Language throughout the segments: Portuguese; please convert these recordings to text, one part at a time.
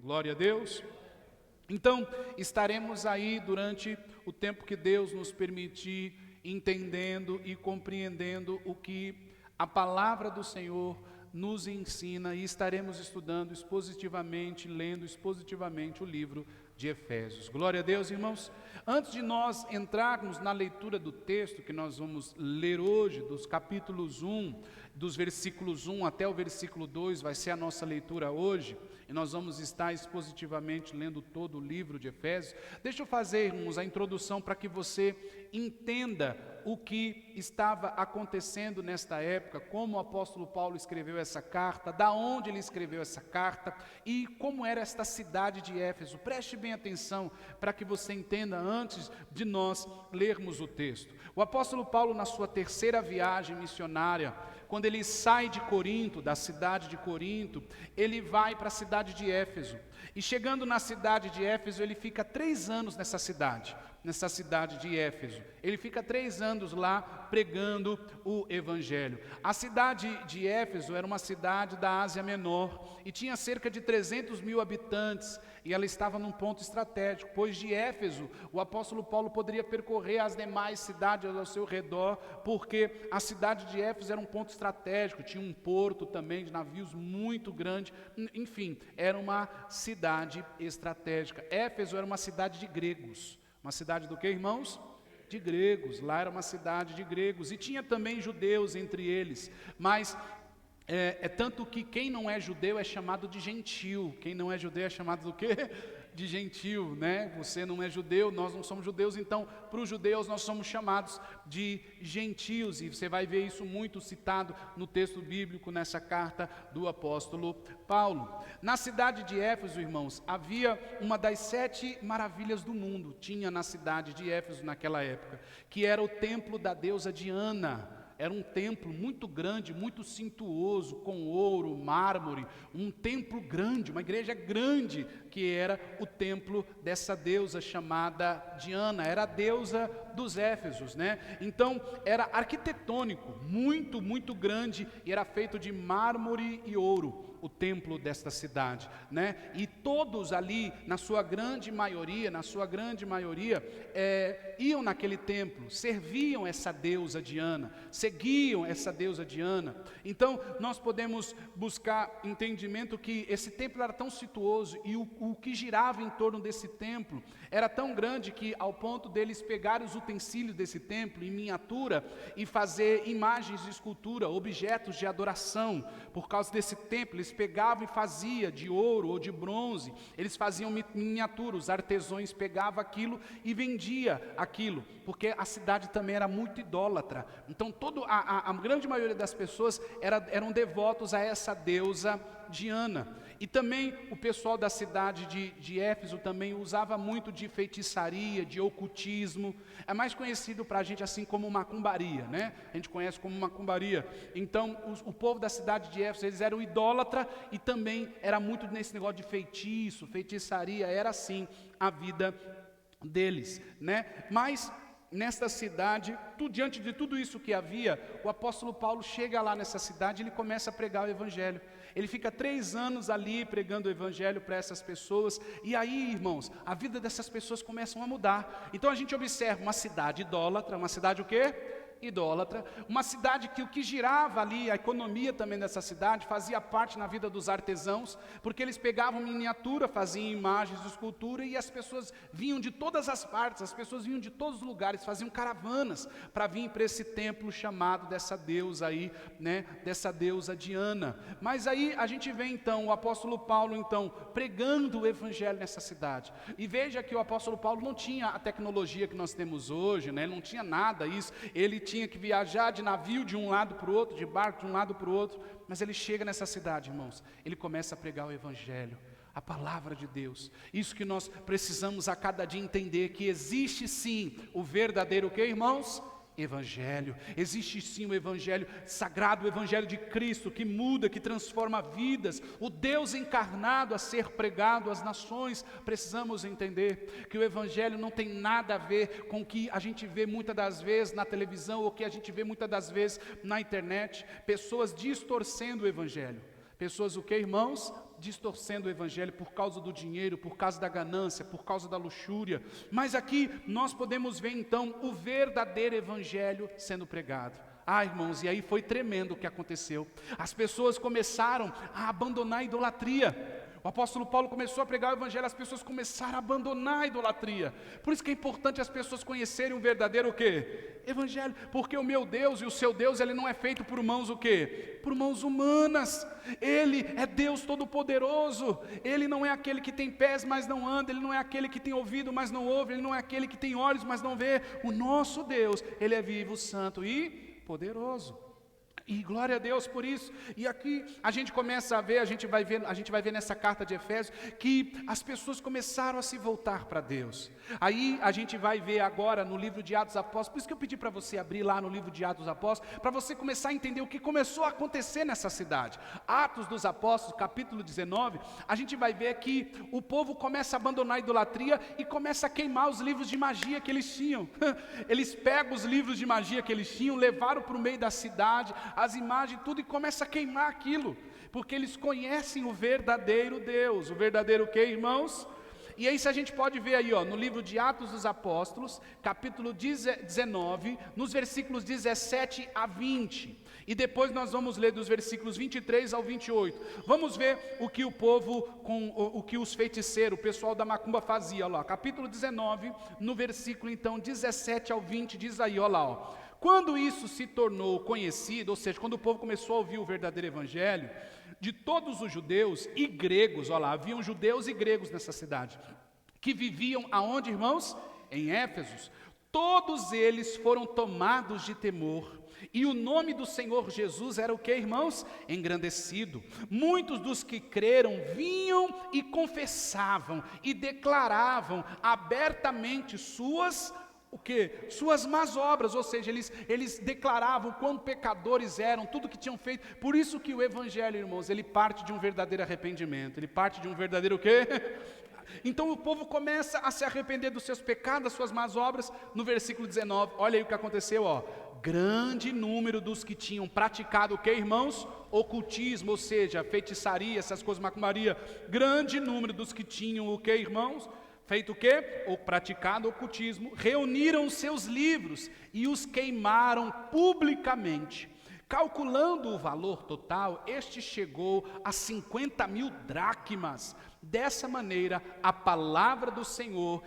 Glória a Deus. Então, estaremos aí durante o tempo que Deus nos permitir, entendendo e compreendendo o que a palavra do Senhor nos ensina, e estaremos estudando expositivamente, lendo expositivamente o livro de Efésios. Glória a Deus, irmãos. Antes de nós entrarmos na leitura do texto que nós vamos ler hoje, dos capítulos 1, dos versículos 1 até o versículo 2, vai ser a nossa leitura hoje, e nós vamos estar expositivamente lendo todo o livro de Efésios. Deixa eu fazer, irmãos, a introdução para que você entenda o que estava acontecendo nesta época, como o apóstolo Paulo escreveu essa carta, da onde ele escreveu essa carta e como era esta cidade de Éfeso. Preste bem atenção para que você entenda antes de nós lermos o texto. O apóstolo Paulo, na sua terceira viagem missionária, quando ele sai de Corinto, da cidade de Corinto, ele vai para a cidade de Éfeso. E chegando na cidade de Éfeso, ele fica 3 anos nessa cidade de Éfeso. Ele fica 3 anos lá pregando o evangelho. A cidade de Éfeso era uma cidade da Ásia Menor e tinha cerca de 300 mil habitantes, e ela estava num ponto estratégico, pois de Éfeso o apóstolo Paulo poderia percorrer as demais cidades ao seu redor, porque a cidade de Éfeso era um ponto estratégico, tinha um porto também de navios muito grande, enfim, era uma cidade estratégica. Éfeso era uma cidade de gregos. Uma cidade do que, irmãos? De gregos. Lá era uma cidade de gregos. E tinha também judeus entre eles. Mas é tanto que quem não é judeu é chamado de gentil. Quem não é judeu é chamado do quê? De gentil, né? Você não é judeu, nós não somos judeus, então para os judeus nós somos chamados de gentios, e você vai ver isso muito citado no texto bíblico, nessa carta do apóstolo Paulo. Na cidade de Éfeso, irmãos, havia uma das 7 maravilhas do mundo, tinha na cidade de Éfeso naquela época, que era o templo da deusa Diana. Era um templo muito grande, muito suntuoso, com ouro, mármore, um templo grande, uma igreja grande, que era o templo dessa deusa chamada Diana, era a deusa dos Éfesos, né? Então, era arquitetônico, muito, muito grande, e era feito de mármore e ouro, o templo desta cidade, né? E todos ali, na sua grande maioria, iam naquele templo, serviam essa deusa Diana, seguiam essa deusa Diana. Então, nós podemos buscar entendimento que esse templo era tão suntuoso, e o que girava em torno desse templo era tão grande que, ao ponto deles pegarem os utensílios desse templo em miniatura e fazer imagens de escultura, objetos de adoração. Por causa desse templo, eles pegavam e faziam de ouro ou de bronze, eles faziam miniatura, os artesãos pegavam aquilo e vendiam aquilo, porque a cidade também era muito idólatra. Então a grande maioria das pessoas eram devotos a essa deusa Diana. E também o pessoal da cidade de Éfeso também usava muito de feitiçaria, de ocultismo. É mais conhecido para a gente assim como macumbaria, né? A gente conhece como macumbaria. Então o povo da cidade de Éfeso, eles eram idólatra, e também era muito nesse negócio de feitiço, feitiçaria, era assim a vida deles, né? Mas nesta cidade, diante de tudo isso que havia, o apóstolo Paulo chega lá nessa cidade e ele começa a pregar o evangelho. Ele fica 3 anos ali pregando o evangelho para essas pessoas, e aí, irmãos, a vida dessas pessoas começam a mudar. Então a gente observa uma cidade idólatra, uma cidade o quê? Idólatra, uma cidade que o que girava ali, a economia também dessa cidade, fazia parte na vida dos artesãos, porque eles pegavam miniatura, faziam imagens de escultura, e as pessoas vinham de todas as partes, as pessoas vinham de todos os lugares, faziam caravanas para vir para esse templo chamado dessa deusa aí, né, dessa deusa Diana. Mas aí a gente vê então o apóstolo Paulo então pregando o evangelho nessa cidade, e veja que o apóstolo Paulo não tinha a tecnologia que nós temos hoje, né, ele não tinha nada isso, ele tinha que viajar de navio de um lado para o outro, de barco de um lado para o outro, mas ele chega nessa cidade, irmãos, ele começa a pregar o evangelho, a palavra de Deus. Isso que nós precisamos a cada dia entender, que existe sim o verdadeiro, o que, irmãos? Evangelho. Existe sim o evangelho sagrado, o evangelho de Cristo, que muda, que transforma vidas, o Deus encarnado a ser pregado às nações. Precisamos entender que o evangelho não tem nada a ver com o que a gente vê muitas das vezes na televisão, ou que a gente vê muitas das vezes na internet, pessoas distorcendo o evangelho, Pessoas o que, irmãos? Distorcendo o evangelho por causa do dinheiro, por causa da ganância, por causa da luxúria. Mas aqui nós podemos ver então o verdadeiro evangelho sendo pregado. Irmãos, e aí foi tremendo o que aconteceu. As pessoas começaram a abandonar a idolatria. O apóstolo Paulo começou a pregar o evangelho, as pessoas começaram a abandonar a idolatria. Por isso que é importante as pessoas conhecerem o verdadeiro o quê? Evangelho. Porque o meu Deus e o seu Deus, ele não é feito por mãos o quê? Por mãos humanas. Ele é Deus Todo-Poderoso. Ele não é aquele que tem pés, mas não anda. Ele não é aquele que tem ouvido, mas não ouve. Ele não é aquele que tem olhos, mas não vê. O nosso Deus, ele é vivo, santo e poderoso. E glória a Deus por isso. E aqui a gente começa a ver, a gente vai ver nessa carta de Efésios que as pessoas começaram a se voltar para Deus. Aí a gente vai ver agora no livro de Atos dos Apóstolos, por isso que eu pedi para você abrir lá no livro de Atos dos Apóstolos, para você começar a entender o que começou a acontecer nessa cidade. Atos dos Apóstolos, capítulo 19, a gente vai ver que o povo começa a abandonar a idolatria e começa a queimar os livros de magia que eles tinham. Eles pegam os livros de magia que eles tinham, levaram para o meio da cidade, as imagens, tudo, e começa a queimar aquilo, porque eles conhecem o verdadeiro Deus. O verdadeiro o que, irmãos? E aí se a gente pode ver aí, no livro de Atos dos Apóstolos, capítulo 19, nos versículos 17 a 20, e depois nós vamos ler dos versículos 23 ao 28, vamos ver o que o povo, o que os feiticeiros, o pessoal da macumba fazia, lá, capítulo 19, no versículo então 17 ao 20, diz aí, quando isso se tornou conhecido, ou seja, quando o povo começou a ouvir o verdadeiro evangelho, de todos os judeus e gregos, haviam judeus e gregos nessa cidade, que viviam aonde, irmãos? Em Éfeso. Todos eles foram tomados de temor, e o nome do Senhor Jesus era o que, irmãos? Engrandecido. Muitos dos que creram vinham e confessavam e declaravam abertamente suas más obras, ou seja, eles declaravam quão pecadores eram, tudo que tinham feito. Por isso que o evangelho, irmãos, ele parte de um verdadeiro arrependimento, ele parte de um verdadeiro o quê? Então o povo começa a se arrepender dos seus pecados, das suas más obras. No versículo 19, olha aí o que aconteceu, grande número dos que tinham praticado o que, irmãos? Ocultismo, ou seja, feitiçaria, essas coisas, macumbaria. Grande número dos que tinham o que, irmãos? Feito o quê? Ou praticado ocultismo, reuniram seus livros e os queimaram publicamente. Calculando o valor total, este chegou a 50.000 dracmas. Dessa maneira, a palavra do Senhor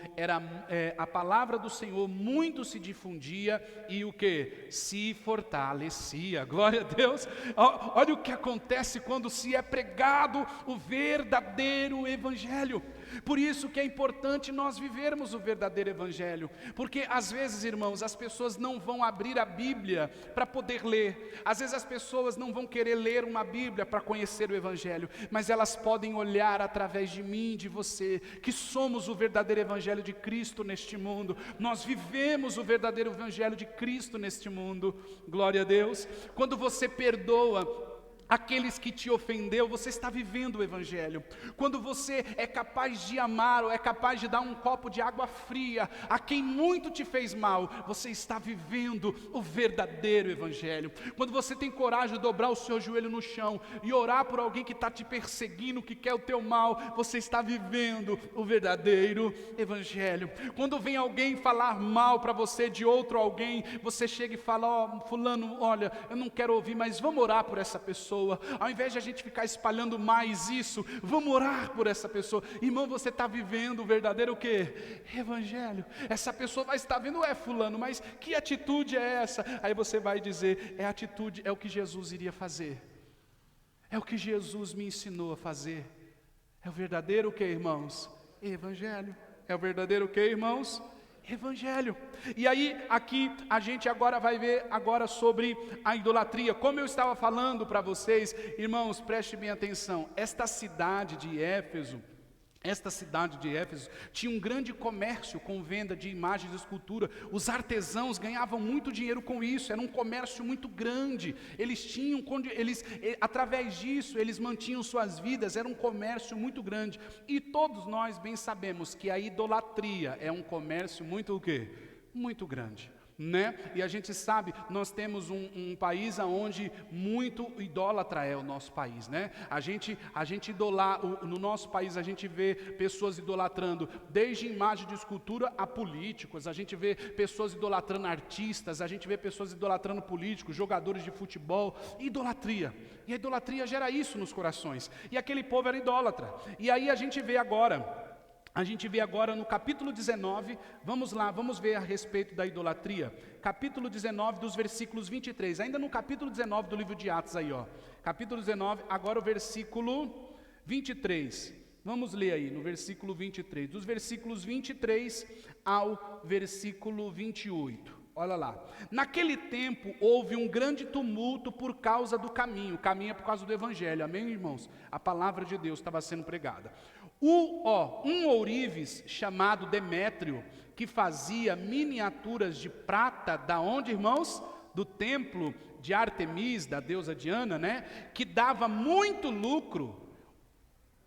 muito se difundia e o que? Se fortalecia. Glória a Deus. Olha o que acontece quando se é pregado o verdadeiro evangelho. Por isso que é importante nós vivermos o verdadeiro evangelho, porque às vezes, irmãos, as pessoas não vão abrir a Bíblia para poder ler, às vezes as pessoas não vão querer ler uma Bíblia para conhecer o evangelho, mas elas podem olhar através de mim, de você, que somos o verdadeiro evangelho de Cristo neste mundo. Nós vivemos o verdadeiro evangelho de Cristo neste mundo. Glória a Deus. Quando você perdoa aqueles que te ofendeu, você está vivendo o evangelho. Quando você é capaz de amar, ou é capaz de dar um copo de água fria a quem muito te fez mal, você está vivendo o verdadeiro evangelho. Quando você tem coragem de dobrar o seu joelho no chão e orar por alguém que está te perseguindo, que quer o teu mal, você está vivendo o verdadeiro evangelho. Quando vem alguém falar mal para você de outro alguém, você chega e fala: fulano, olha, eu não quero ouvir, mas vamos orar por essa pessoa. Ao invés de a gente ficar espalhando mais isso, vamos orar por essa pessoa. Irmão, você está vivendo o verdadeiro o quê? Evangelho. Essa pessoa vai estar vendo: fulano, mas que atitude é essa? Aí você vai dizer: é atitude, é o que Jesus iria fazer, é o que Jesus me ensinou a fazer. É o verdadeiro o quê, irmãos? Evangelho. É o verdadeiro o quê, irmãos? Evangelho. E aí aqui a gente agora vai ver agora sobre a idolatria. Como eu estava falando para vocês, irmãos, prestem bem atenção. Esta cidade de Éfeso tinha um grande comércio com venda de imagens de escultura. Os artesãos ganhavam muito dinheiro com isso, era um comércio muito grande. Através disso, eles mantinham suas vidas, era um comércio muito grande. E todos nós bem sabemos que a idolatria é um comércio muito o quê? Muito grande. né? E a gente sabe, nós temos um país onde muito idólatra é o nosso país, né? A gente no nosso país a gente vê pessoas idolatrando desde imagem de escultura a políticos, a gente vê pessoas idolatrando artistas, a gente vê pessoas idolatrando políticos, jogadores de futebol, idolatria. E a idolatria gera isso nos corações. E aquele povo era idólatra. E aí a gente vê agora no capítulo 19, vamos lá, vamos ver a respeito da idolatria. Capítulo 19, dos versículos 23, ainda no capítulo 19 do livro de Atos aí, ó. Capítulo 19, agora o versículo 23. Vamos ler aí, no versículo 23. Dos versículos 23 ao versículo 28. Olha lá. Naquele tempo houve um grande tumulto por causa do caminho. O caminho é por causa do evangelho, amém, irmãos? A palavra de Deus estava sendo pregada. Um ourives chamado Demétrio, que fazia miniaturas de prata, da onde, irmãos? Do templo de Artemis, da deusa Diana, né? Que dava muito lucro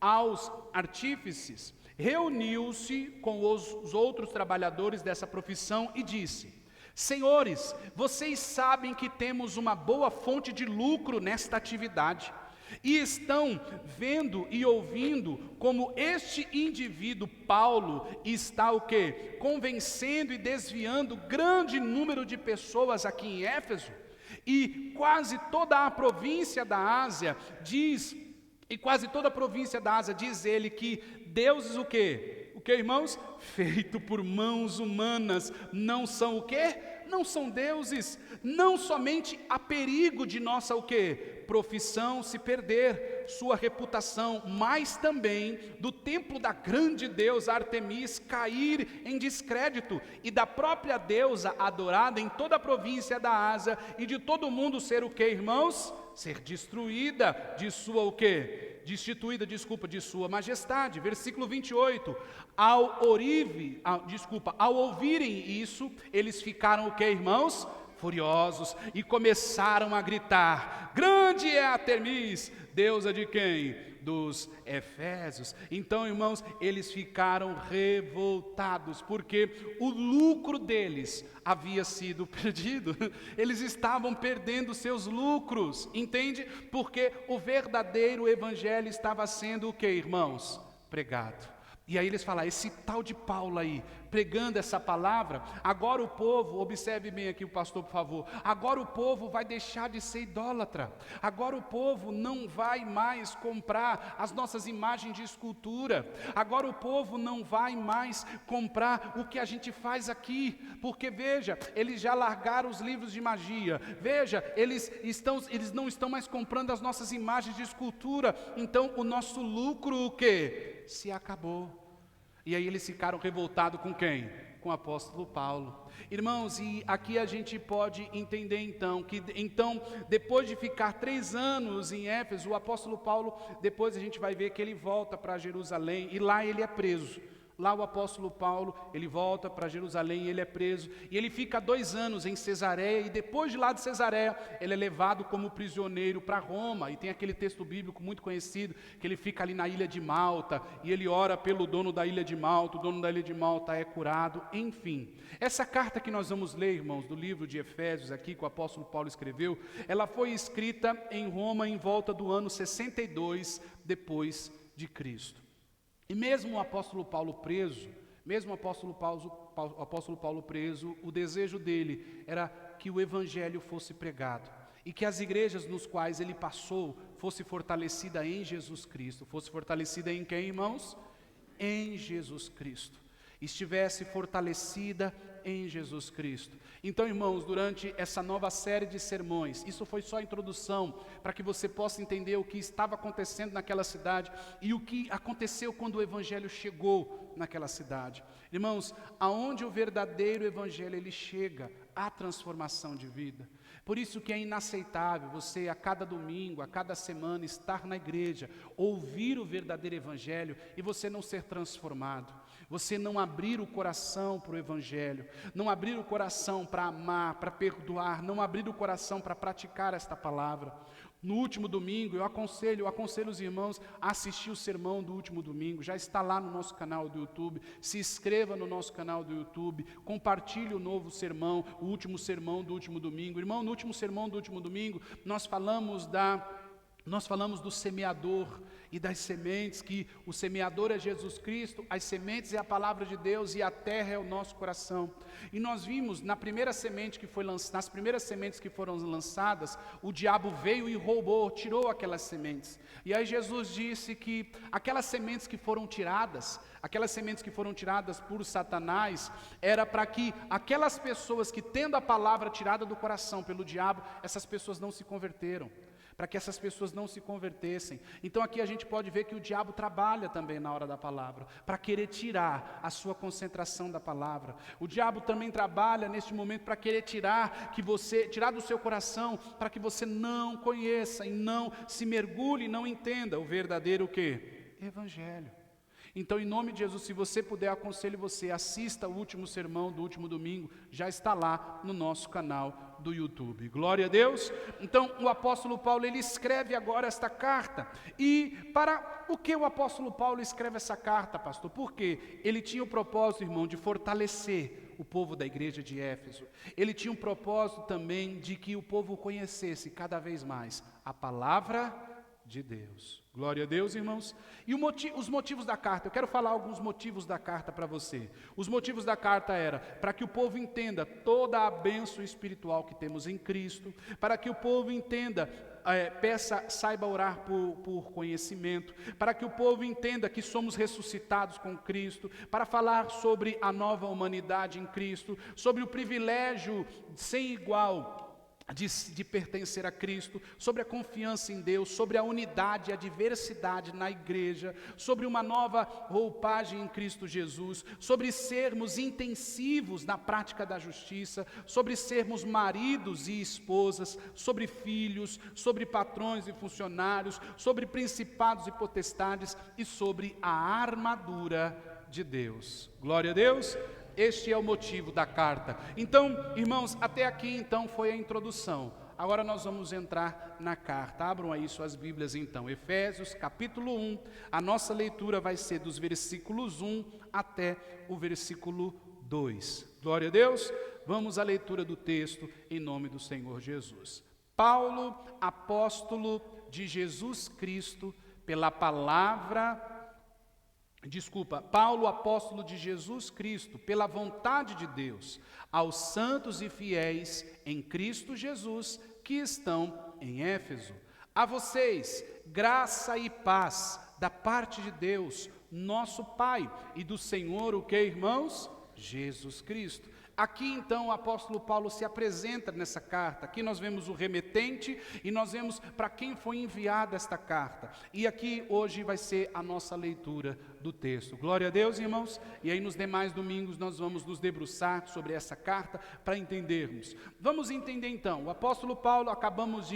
aos artífices, reuniu-se com os outros trabalhadores dessa profissão e disse: Senhores, vocês sabem que temos uma boa fonte de lucro nesta atividade. E estão vendo e ouvindo como este indivíduo Paulo está o quê? Convencendo e desviando grande número de pessoas aqui em Éfeso. E quase toda a província da Ásia diz ele que deuses o quê? O que, irmãos? Feito por mãos humanas, não são o quê? Não são deuses. Não somente há perigo de nossa o quê? Profissão se perder, sua reputação, mas também do templo da grande deusa Artemis cair em descrédito e da própria deusa adorada em toda a província da Ásia e de todo mundo ser o quê, irmãos? Ser destruída de sua o quê? Destituída, de sua majestade. Versículo 28. Ao ouvirem isso, eles ficaram o quê, irmãos? Furiosos, e começaram a gritar: grande é a Artemis, deusa de quem? Dos Efésios. Então, irmãos, eles ficaram revoltados, porque o lucro deles havia sido perdido. Eles estavam perdendo seus lucros, entende? Porque o verdadeiro evangelho estava sendo o que, irmãos? Pregado. E aí eles falam, esse tal de Paulo aí, pregando essa palavra, agora o povo, observe bem aqui o pastor, por favor, agora o povo vai deixar de ser idólatra, agora o povo não vai mais comprar as nossas imagens de escultura, agora o povo não vai mais comprar o que a gente faz aqui, porque veja, eles já largaram os livros de magia, veja, eles não estão mais comprando as nossas imagens de escultura, então o nosso lucro o quê? Se acabou. E aí eles ficaram revoltados com quem? Com o apóstolo Paulo. Irmãos, e aqui a gente pode entender então, que depois de ficar 3 anos em Éfeso, o apóstolo Paulo, depois a gente vai ver que ele volta para Jerusalém, e lá ele é preso. Lá o apóstolo Paulo, ele volta para Jerusalém, ele é preso, e ele fica 2 anos em Cesareia, e depois de lá de Cesareia, ele é levado como prisioneiro para Roma, e tem aquele texto bíblico muito conhecido, que ele fica ali na ilha de Malta, e ele ora pelo dono da ilha de Malta, o dono da ilha de Malta é curado, enfim. Essa carta que nós vamos ler, irmãos, do livro de Efésios aqui, que o apóstolo Paulo escreveu, ela foi escrita em Roma em volta do ano 62 depois de Cristo. E mesmo o apóstolo Paulo preso, o desejo dele era que o evangelho fosse pregado e que as igrejas nos quais ele passou fosse fortalecida em Jesus Cristo. Fosse fortalecida em quem, irmãos? Em Jesus Cristo. Estivesse fortalecida em Jesus Cristo. Então, irmãos, durante essa nova série de sermões, isso foi só a introdução, para que você possa entender o que estava acontecendo naquela cidade e o que aconteceu quando o evangelho chegou naquela cidade. Irmãos, aonde o verdadeiro evangelho ele chega, há transformação de vida. Por isso que é inaceitável você a cada domingo, a cada semana estar na igreja, ouvir o verdadeiro evangelho e você não ser transformado. Você não abrir o coração para o evangelho, não abrir o coração para amar, para perdoar, não abrir o coração para praticar esta palavra. No último domingo, eu aconselho os irmãos a assistir o sermão do último domingo. Já está lá no nosso canal do YouTube. Se inscreva no nosso canal do YouTube. Compartilhe o novo sermão, o último sermão do último domingo. Irmão, no último sermão do último domingo, nós falamos do semeador e das sementes, que o semeador é Jesus Cristo, as sementes é a palavra de Deus e a terra é o nosso coração. E nós vimos nas primeiras sementes que foram lançadas, o diabo veio e roubou, tirou aquelas sementes. E aí Jesus disse que aquelas sementes que foram tiradas por Satanás, era para que aquelas pessoas que, tendo a palavra tirada do coração pelo diabo, essas pessoas não se converteram, para que essas pessoas não se convertessem. Então aqui a gente pode ver que o diabo trabalha também na hora da palavra, para querer tirar a sua concentração da palavra. O diabo também trabalha neste momento para querer tirar do seu coração, para que você não conheça e não se mergulhe e não entenda o verdadeiro quê? Evangelho. Então, em nome de Jesus, se você puder, aconselho você, assista o último sermão do último domingo, já está lá no nosso canal do YouTube. Glória a Deus. Então, o apóstolo Paulo, ele escreve agora esta carta. E para o que o apóstolo Paulo escreve essa carta, pastor? Porque ele tinha o propósito, irmão, de fortalecer o povo da igreja de Éfeso. Ele tinha um propósito também de que o povo conhecesse cada vez mais a palavra de Deus. Glória a Deus, irmãos. E os motivos da carta, eu quero falar alguns motivos da carta para você. Os motivos da carta era para que o povo entenda toda a bênção espiritual que temos em Cristo, para que o povo entenda, saiba orar por conhecimento, para que o povo entenda que somos ressuscitados com Cristo, para falar sobre a nova humanidade em Cristo, sobre o privilégio sem igual de pertencer a Cristo, sobre a confiança em Deus, sobre a unidade e a diversidade na igreja, sobre uma nova roupagem em Cristo Jesus, sobre sermos intensivos na prática da justiça, sobre sermos maridos e esposas, sobre filhos, sobre patrões e funcionários, sobre principados e potestades e sobre a armadura de Deus. Glória a Deus. Este é o motivo da carta. Então, irmãos, até aqui então foi a introdução. Agora nós vamos entrar na carta. Abram aí suas Bíblias então. Efésios capítulo 1. A nossa leitura vai ser dos versículos 1 até o versículo 2. Glória a Deus. Vamos à leitura do texto em nome do Senhor Jesus. Paulo, apóstolo de Jesus Cristo, Paulo, apóstolo de Jesus Cristo, pela vontade de Deus, aos santos e fiéis em Cristo Jesus, que estão em Éfeso. A vocês, graça e paz da parte de Deus, nosso Pai, e do Senhor, o que, irmãos? Jesus Cristo. Aqui então o apóstolo Paulo se apresenta nessa carta. Aqui nós vemos o remetente e nós vemos para quem foi enviada esta carta. E aqui hoje vai ser a nossa leitura do texto. Glória a Deus, irmãos. E aí nos demais domingos nós vamos nos debruçar sobre essa carta para entendermos. Vamos entender então. O apóstolo Paulo, acabamos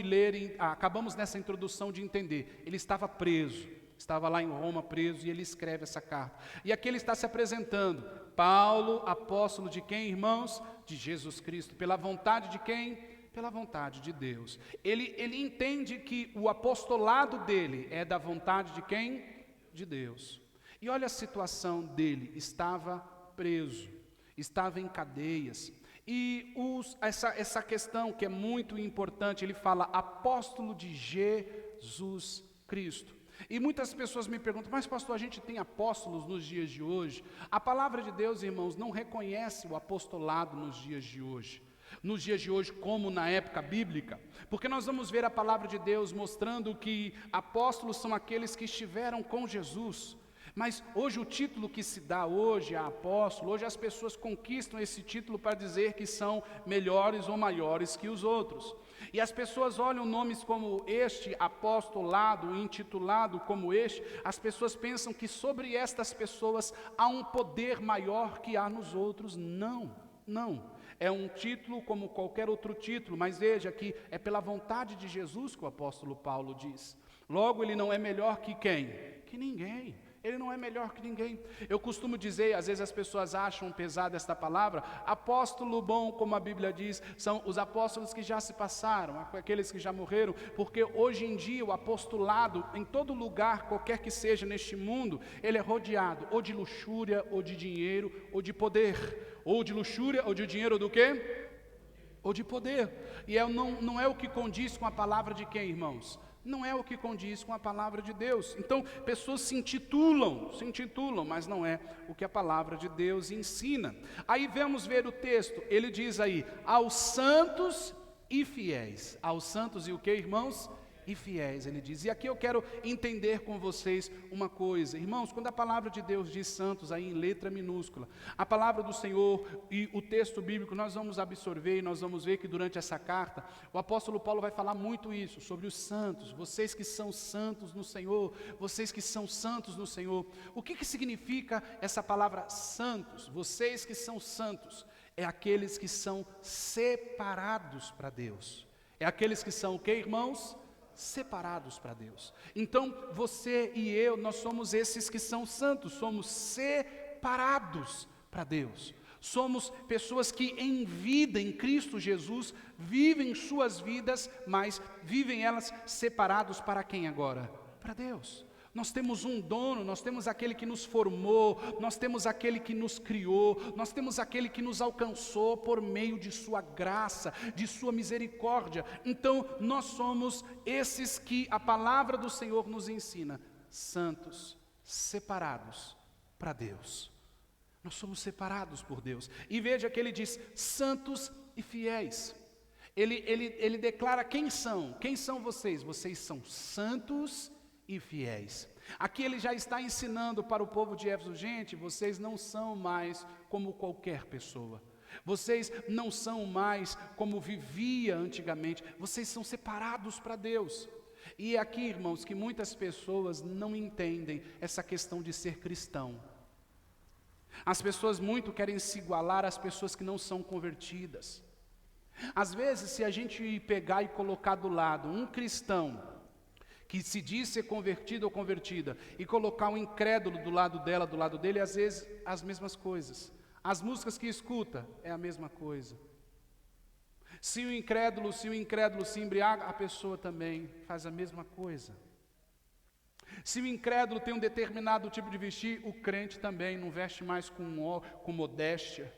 nessa introdução de entender. Ele estava preso. Estava lá em Roma preso e ele escreve essa carta. E aqui ele está se apresentando. Paulo, apóstolo de quem, irmãos? De Jesus Cristo. Pela vontade de quem? Pela vontade de Deus. Ele entende que o apostolado dele é da vontade de quem? De Deus. E olha a situação dele. Estava preso. Estava em cadeias. E essa questão que é muito importante, ele fala apóstolo de Jesus Cristo. E muitas pessoas me perguntam, mas pastor, a gente tem apóstolos nos dias de hoje? A palavra de Deus, irmãos, não reconhece o apostolado nos dias de hoje. Nos dias de hoje, como na época bíblica. Porque nós vamos ver a palavra de Deus mostrando que apóstolos são aqueles que estiveram com Jesus. Mas hoje o título que se dá hoje a apóstolo, hoje as pessoas conquistam esse título para dizer que são melhores ou maiores que os outros. E as pessoas olham nomes como este, apostolado, intitulado como este, as pessoas pensam que sobre estas pessoas há um poder maior que há nos outros. Não, não. É um título como qualquer outro título, mas veja que é pela vontade de Jesus que o apóstolo Paulo diz. Logo, ele não é melhor que quem? Que ninguém. Ele não é melhor que ninguém. Eu costumo dizer, às vezes as pessoas acham pesada esta palavra, apóstolo bom, como a Bíblia diz, são os apóstolos que já se passaram, aqueles que já morreram, porque hoje em dia o apostolado, em todo lugar, qualquer que seja neste mundo, ele é rodeado ou de luxúria, ou de dinheiro, ou de poder, ou de luxúria, ou de dinheiro, ou do quê? Ou de poder. E não é o que condiz com a palavra de quem, irmãos? Não é o que condiz com a palavra de Deus. Então, pessoas se intitulam, mas não é o que a palavra de Deus ensina. Aí vamos ver o texto, ele diz aí, aos santos e fiéis. Aos santos e o que, irmãos? E fiéis, ele diz. E aqui eu quero entender com vocês uma coisa. Irmãos, quando a palavra de Deus diz santos, aí em letra minúscula, a palavra do Senhor e o texto bíblico, nós vamos absorver e nós vamos ver que durante essa carta, o apóstolo Paulo vai falar muito isso, sobre os santos, vocês que são santos no Senhor, vocês que são santos no Senhor. O que significa essa palavra santos? Vocês que são santos, é aqueles que são separados para Deus. É aqueles que são o que, irmãos? Separados para Deus. Então você e eu, nós somos esses que são santos, somos separados para Deus. Somos pessoas que em vida em Cristo Jesus vivem suas vidas, mas vivem elas separados para quem agora? Para Deus. Nós temos um dono, nós temos aquele que nos formou, nós temos aquele que nos criou, nós temos aquele que nos alcançou por meio de sua graça, de sua misericórdia. Então, nós somos esses que a palavra do Senhor nos ensina, santos, separados para Deus. Nós somos separados por Deus. E veja que ele diz, santos e fiéis. Ele declara quem são vocês? Vocês são santos e fiéis. Aqui ele já está ensinando para o povo de Éfeso, gente, vocês não são mais como qualquer pessoa. Vocês não são mais como vivia antigamente. Vocês são separados para Deus. E é aqui, irmãos, que muitas pessoas não entendem essa questão de ser cristão. As pessoas muito querem se igualar às pessoas que não são convertidas. Às vezes, se a gente pegar e colocar do lado um cristão que se diz ser convertido ou convertida, e colocar um incrédulo do lado dela, do lado dele, às vezes as mesmas coisas. As músicas que escuta é a mesma coisa. Se o incrédulo se embriaga, a pessoa também faz a mesma coisa. Se o incrédulo tem um determinado tipo de vestir, o crente também não veste mais com modéstia.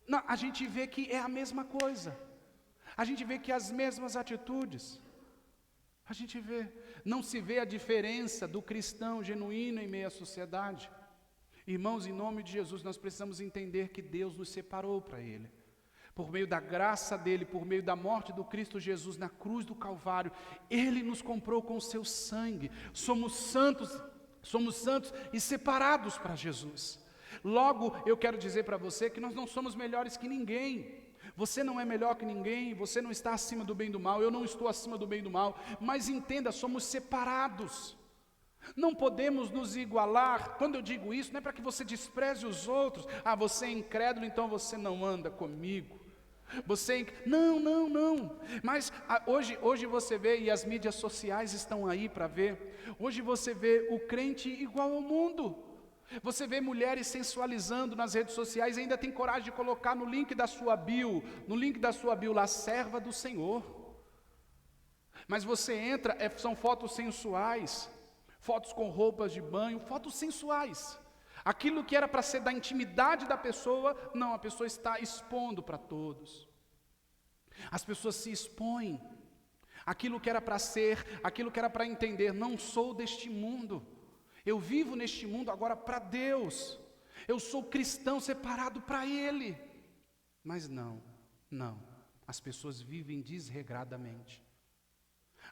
Não, a gente vê que é a mesma coisa. A gente vê que as mesmas atitudes. A gente vê, não se vê a diferença do cristão genuíno em meio à sociedade. Irmãos, em nome de Jesus, nós precisamos entender que Deus nos separou para Ele. Por meio da graça dEle, por meio da morte do Cristo Jesus na cruz do Calvário, Ele nos comprou com o seu sangue. Somos santos e separados para Jesus. Logo, eu quero dizer para você que nós não somos melhores que ninguém. Você não é melhor que ninguém, você não está acima do bem e do mal, eu não estou acima do bem e do mal, mas entenda, somos separados. Não podemos nos igualar. Quando eu digo isso, não é para que você despreze os outros. Ah, você é incrédulo, então você não anda comigo. Não. Mas hoje você vê, e as mídias sociais estão aí para ver, hoje você vê o crente igual ao mundo. Você vê mulheres sensualizando nas redes sociais e ainda tem coragem de colocar no link da sua bio lá, serva do Senhor. Mas você entra, são fotos sensuais, fotos com roupas de banho, fotos sensuais. Aquilo que era para ser da intimidade da pessoa, não, a pessoa está expondo para todos. As pessoas se expõem. Aquilo que era para ser, aquilo que era para entender, não sou deste mundo. Eu vivo neste mundo agora para Deus. Eu sou cristão separado para Ele. Mas não. As pessoas vivem desregradamente.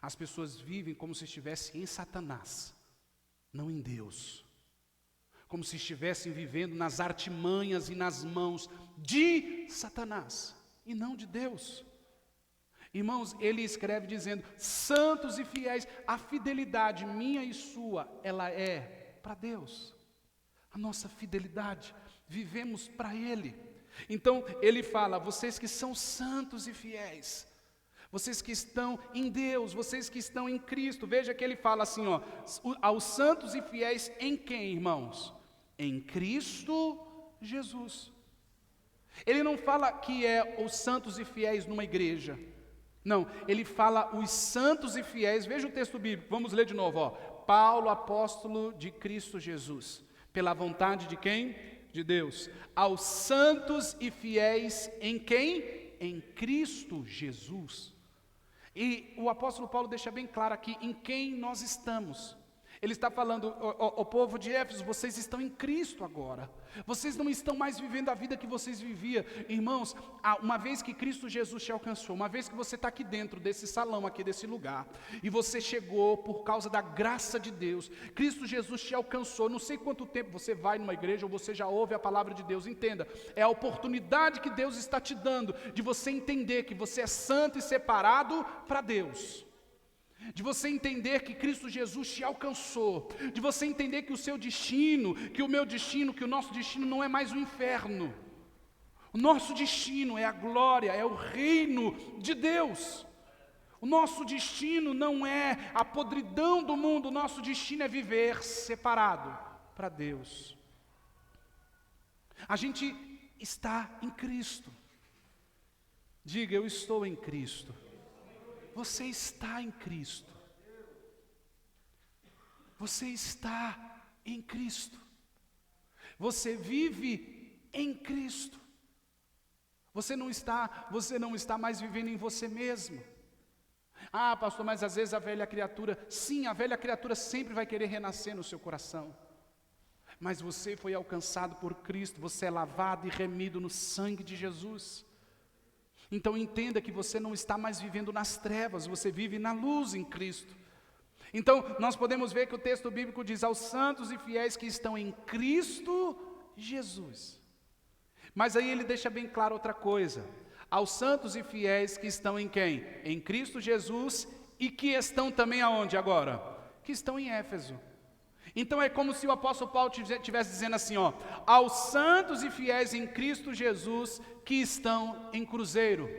As pessoas vivem como se estivessem em Satanás, não em Deus. Como se estivessem vivendo nas artimanhas e nas mãos de Satanás e não de Deus. Irmãos, ele escreve dizendo, santos e fiéis, a fidelidade minha e sua, ela é para Deus. A nossa fidelidade, vivemos para Ele. Então, ele fala, vocês que são santos e fiéis, Vocês que estão em Deus, vocês que estão em Cristo. Veja que ele fala assim, ó, aos santos e fiéis em quem, irmãos? Em Cristo Jesus. Ele não fala que é os santos e fiéis numa igreja. Não, ele fala os santos e fiéis. Veja o texto bíblico, vamos ler de novo, ó. Paulo, apóstolo de Cristo Jesus, pela vontade de quem? De Deus. Aos santos e fiéis em quem? Em Cristo Jesus. E o apóstolo Paulo deixa bem claro aqui em quem nós estamos. Ele está falando, o povo de Éfeso, vocês estão em Cristo agora. Vocês não estão mais vivendo a vida que vocês viviam. Irmãos, uma vez que Cristo Jesus te alcançou, uma vez que você está aqui dentro desse salão, aqui desse lugar, e você chegou por causa da graça de Deus, Cristo Jesus te alcançou, não sei quanto tempo você vai numa igreja, ou você já ouve a palavra de Deus, entenda, é a oportunidade que Deus está te dando, de você entender que você é santo e separado para Deus. De você entender que Cristo Jesus te alcançou, de você entender que o seu destino, que o meu destino, que o nosso destino não é mais o inferno. O nosso destino é a glória, é o reino de Deus. O nosso destino não é a podridão do mundo, o nosso destino é viver separado para Deus. A gente está em Cristo. Diga, eu estou em Cristo. Você está em Cristo. Você está em Cristo. Você vive em Cristo. Você não está mais vivendo em você mesmo. Ah, pastor, mas às vezes a velha criatura, sim, a velha criatura sempre vai querer renascer no seu coração. Mas você foi alcançado por Cristo, você é lavado e remido no sangue de Jesus. Então entenda que você não está mais vivendo nas trevas, você vive na luz em Cristo. Então nós podemos ver que o texto bíblico diz aos santos e fiéis que estão em Cristo Jesus. Mas aí ele deixa bem claro outra coisa. Aos santos e fiéis que estão em quem? Em Cristo Jesus e que estão também aonde agora? Que estão em Éfeso. Então é como se o apóstolo Paulo estivesse dizendo assim, ó, aos santos e fiéis em Cristo Jesus que estão em Cruzeiro,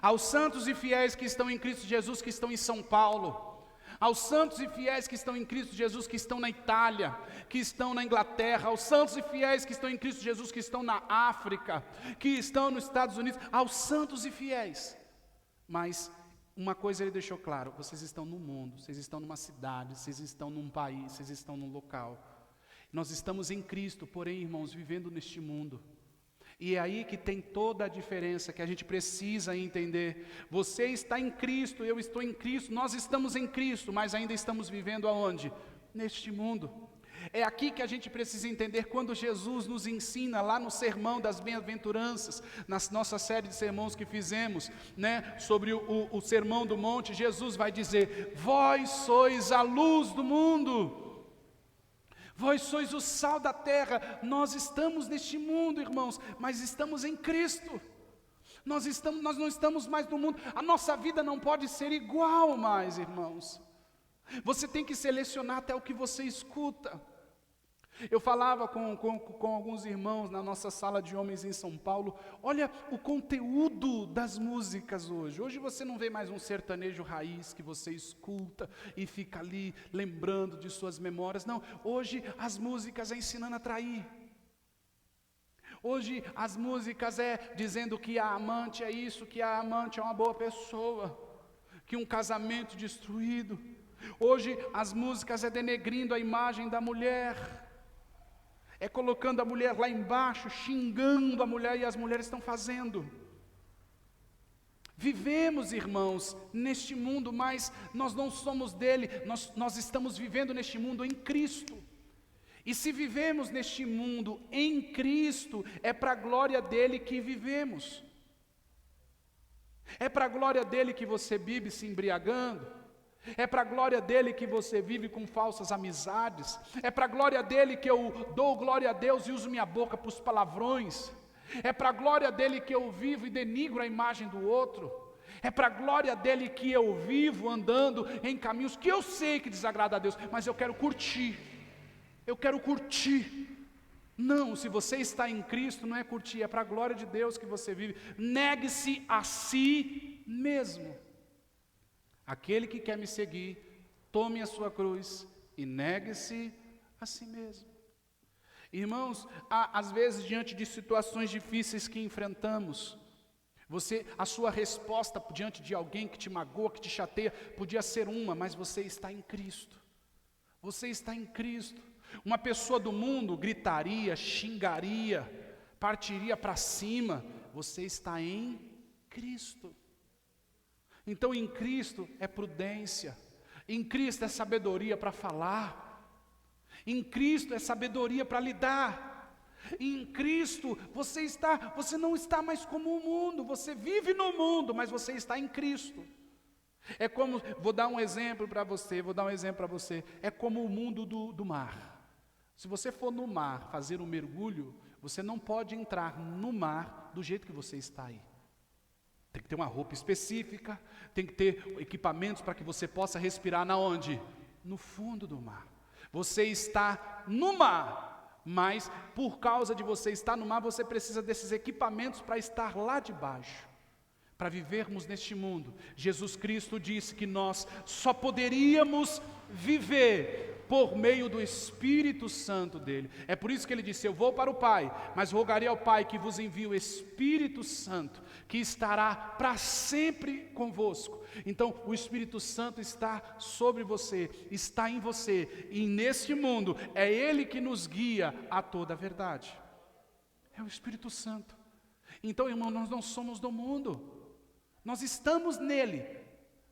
aos santos e fiéis que estão em Cristo Jesus que estão em São Paulo, aos santos e fiéis que estão em Cristo Jesus que estão na Itália, que estão na Inglaterra, aos santos e fiéis que estão em Cristo Jesus que estão na África, que estão nos Estados Unidos, aos santos e fiéis. Mas uma coisa ele deixou claro, vocês estão no mundo, vocês estão numa cidade, vocês estão num país, vocês estão num local. Nós estamos em Cristo, porém, irmãos, vivendo neste mundo. E é aí que tem toda a diferença que a gente precisa entender. Você está em Cristo, eu estou em Cristo, nós estamos em Cristo, mas ainda estamos vivendo aonde? Neste mundo. É aqui que a gente precisa entender quando Jesus nos ensina lá no sermão das bem-aventuranças, na nossa série de sermões que fizemos, né, sobre o sermão do monte, Jesus vai dizer, vós sois a luz do mundo, vós sois o sal da terra. Nós estamos neste mundo, irmãos, mas estamos em Cristo. Nós não estamos mais no mundo, a nossa vida não pode ser igual mais, irmãos. Você tem que selecionar até o que você escuta. Eu falava com alguns irmãos na nossa sala de homens em São Paulo, olha o conteúdo das músicas hoje. Hoje você não vê mais um sertanejo raiz que você escuta e fica ali lembrando de suas memórias. Não, hoje as músicas é ensinando a trair. Hoje as músicas é dizendo que a amante é isso, que a amante é uma boa pessoa, que um casamento destruído. Hoje as músicas é denegrindo a imagem da mulher, é colocando a mulher lá embaixo, xingando a mulher, e as mulheres estão fazendo. Vivemos, irmãos, neste mundo, mas nós não somos dele, nós estamos vivendo neste mundo em Cristo. E se vivemos neste mundo em Cristo, é para a glória dele que vivemos. É para a glória dele que você vive se embriagando. É para a glória dele que você vive com falsas amizades. É para a glória dele que eu dou glória a Deus e uso minha boca para os palavrões. É para a glória dele que eu vivo e denigro a imagem do outro. É para a glória dele que eu vivo andando em caminhos que eu sei que desagrada a Deus, mas eu quero curtir. Eu quero curtir. Não, se você está em Cristo, não é curtir, é para a glória de Deus que você vive. Negue-se a si mesmo. Aquele que quer me seguir, tome a sua cruz e negue-se a si mesmo. Irmãos, às vezes diante de situações difíceis que enfrentamos, a sua resposta diante de alguém que te magoa, que te chateia, podia ser uma, mas você está em Cristo. Você está em Cristo. Uma pessoa do mundo gritaria, xingaria, partiria para cima. Você está em Cristo. Então em Cristo é prudência. Em Cristo é sabedoria para falar. Em Cristo é sabedoria para lidar. Em Cristo você não está mais como o mundo, você vive no mundo, mas você está em Cristo. É como, vou dar um exemplo para você, é como o mundo do mar. Se você for no mar fazer um mergulho, você não pode entrar no mar do jeito que você está aí. Tem que ter uma roupa específica, tem que ter equipamentos para que você possa respirar na onde? No fundo do mar. Você está no mar, mas por causa de você estar no mar, você precisa desses equipamentos para estar lá de baixo, para vivermos neste mundo. Jesus Cristo disse que nós só poderíamos viver por meio do Espírito Santo dele. É por isso que ele disse: eu vou para o Pai, mas rogarei ao Pai que vos envie o Espírito Santo, que estará para sempre convosco. Então o Espírito Santo está sobre você, está em você, e neste mundo é ele que nos guia a toda a verdade. É o Espírito Santo. Então, irmão, nós não somos do mundo, nós estamos nele,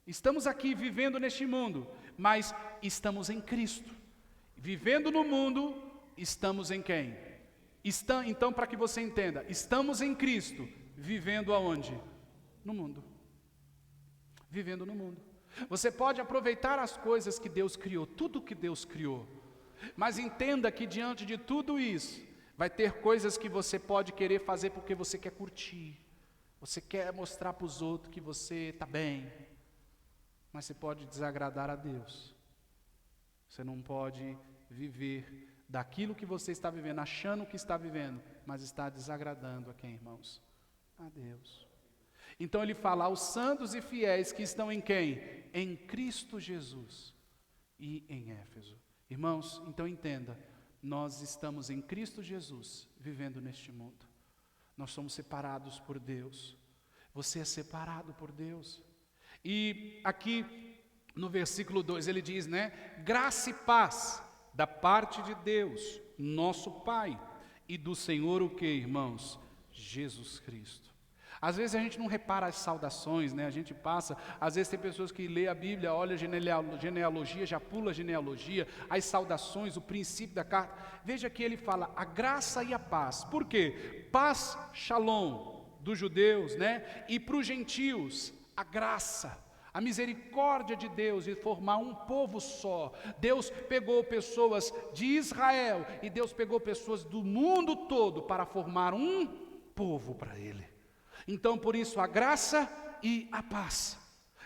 estamos aqui vivendo neste mundo, mas estamos em Cristo. Vivendo no mundo, estamos em quem? Então, para que você entenda, estamos em Cristo, vivendo aonde? No mundo. Vivendo no mundo. Você pode aproveitar as coisas que Deus criou, tudo que Deus criou, mas entenda que diante de tudo isso, vai ter coisas que você pode querer fazer porque você quer curtir, você quer mostrar para os outros que você está bem, mas você pode desagradar a Deus. Você não pode viver daquilo que você está vivendo, achando que está vivendo, mas está desagradando a quem, irmãos? A Deus. Então ele fala aos santos e fiéis que estão em quem? Em Cristo Jesus e em Éfeso. Irmãos, então entenda, nós estamos em Cristo Jesus, vivendo neste mundo. Nós somos separados por Deus. Você é separado por Deus. E aqui no versículo 2 ele diz, né? Graça e paz da parte de Deus, nosso Pai, e do Senhor o que, irmãos? Jesus Cristo. Às vezes a gente não repara as saudações, né? A gente passa, às vezes tem pessoas que lê a Bíblia, olha a genealogia, já pula a genealogia, as saudações, o princípio da carta. Veja que ele fala a graça e a paz. Por quê? Paz, shalom, dos judeus, né? E para os gentios, a graça, a misericórdia de Deus de formar um povo só. Deus pegou pessoas de Israel e Deus pegou pessoas do mundo todo para formar um povo para Ele. Então, por isso, a graça e a paz.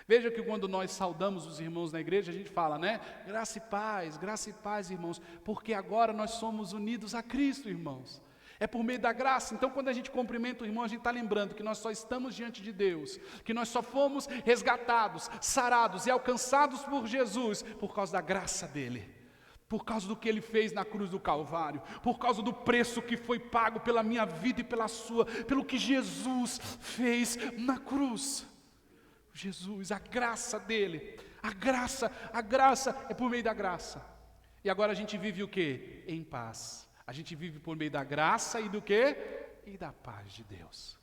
Veja que quando nós saudamos os irmãos na igreja, a gente fala, né? Graça e paz, irmãos, porque agora nós somos unidos a Cristo, irmãos. É por meio da graça. Então, quando a gente cumprimenta o irmão, a gente está lembrando que nós só estamos diante de Deus, que nós só fomos resgatados, sarados e alcançados por Jesus, por causa da graça dEle, por causa do que Ele fez na cruz do Calvário, por causa do preço que foi pago pela minha vida e pela sua, pelo que Jesus fez na cruz. Jesus, a graça dEle, a graça é por meio da graça. E agora a gente vive o quê? Em paz. A gente vive por meio da graça e do quê? E da paz de Deus.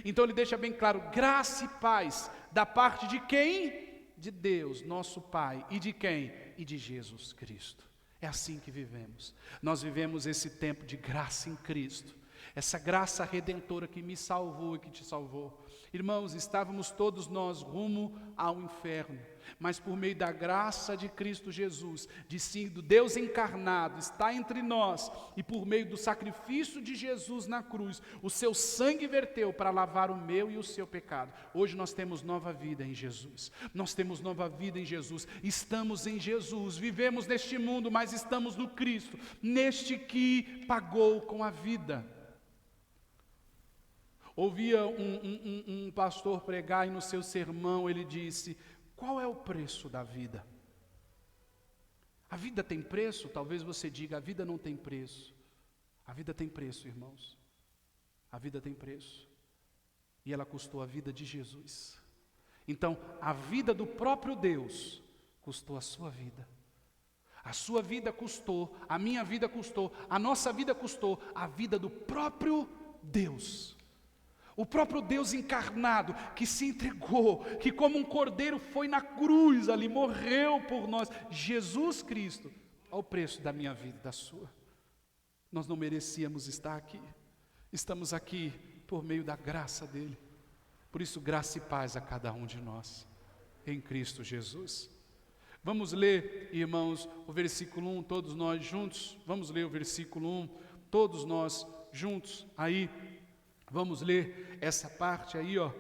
Então ele deixa bem claro, graça e paz, da parte de quem? De Deus, nosso Pai. E de quem? E de Jesus Cristo. É assim que vivemos. Nós vivemos esse tempo de graça em Cristo. Essa graça redentora que me salvou e que te salvou. Irmãos, estávamos todos nós rumo ao inferno, mas por meio da graça de Cristo Jesus, de sido Deus encarnado, está entre nós, e por meio do sacrifício de Jesus na cruz, o seu sangue verteu para lavar o meu e o seu pecado. Hoje nós temos nova vida em Jesus, nós temos nova vida em Jesus, estamos em Jesus, vivemos neste mundo, mas estamos no Cristo, neste que pagou com a vida. Ouvia um pastor pregar e no seu sermão ele disse: qual é o preço da vida? A vida tem preço? Talvez você diga: a vida não tem preço. A vida tem preço, irmãos. A vida tem preço. E ela custou a vida de Jesus. Então, a vida do próprio Deus custou a sua vida. A sua vida custou, a minha vida custou, a nossa vida custou, a vida do próprio Deus. O próprio Deus encarnado, que se entregou, que como um cordeiro foi na cruz ali, morreu por nós. Jesus Cristo, ao preço da minha vida e da sua. Nós não merecíamos estar aqui. Estamos aqui por meio da graça dele. Por isso, graça e paz a cada um de nós, em Cristo Jesus. Vamos ler, irmãos, o versículo 1, todos nós juntos. Vamos ler o versículo 1, todos nós juntos. Aí, vamos ler essa parte aí, ó.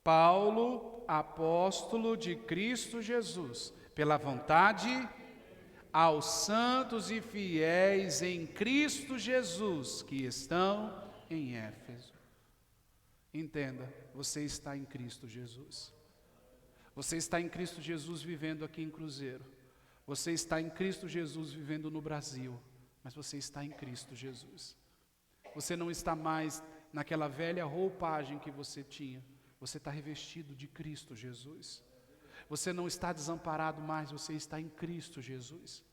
Paulo, apóstolo de Cristo Jesus, pela vontade aos santos e fiéis em Cristo Jesus, que estão em Éfeso. Entenda, você está em Cristo Jesus. Você está em Cristo Jesus vivendo aqui em Cruzeiro. Você está em Cristo Jesus vivendo no Brasil. Mas você está em Cristo Jesus. Você não está mais naquela velha roupagem que você tinha. Você está revestido de Cristo Jesus. Você não está desamparado mais, você está em Cristo Jesus.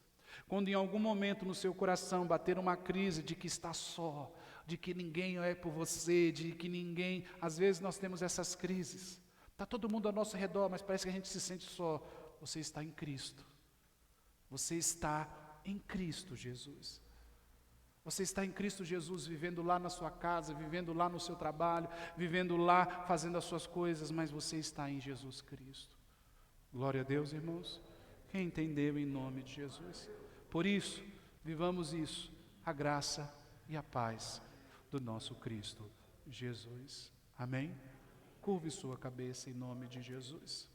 Quando em algum momento no seu coração bater uma crise de que está só, de que ninguém é por você, de que ninguém... Às vezes nós temos essas crises. Está todo mundo ao nosso redor, mas parece que a gente se sente só. Você está em Cristo. Você está em Cristo Jesus. Você está em Cristo Jesus, vivendo lá na sua casa, vivendo lá no seu trabalho, vivendo lá, fazendo as suas coisas, mas você está em Jesus Cristo. Glória a Deus, irmãos. Quem entendeu em nome de Jesus? Por isso, vivamos isso, a graça e a paz do nosso Cristo Jesus. Amém? Curve sua cabeça em nome de Jesus.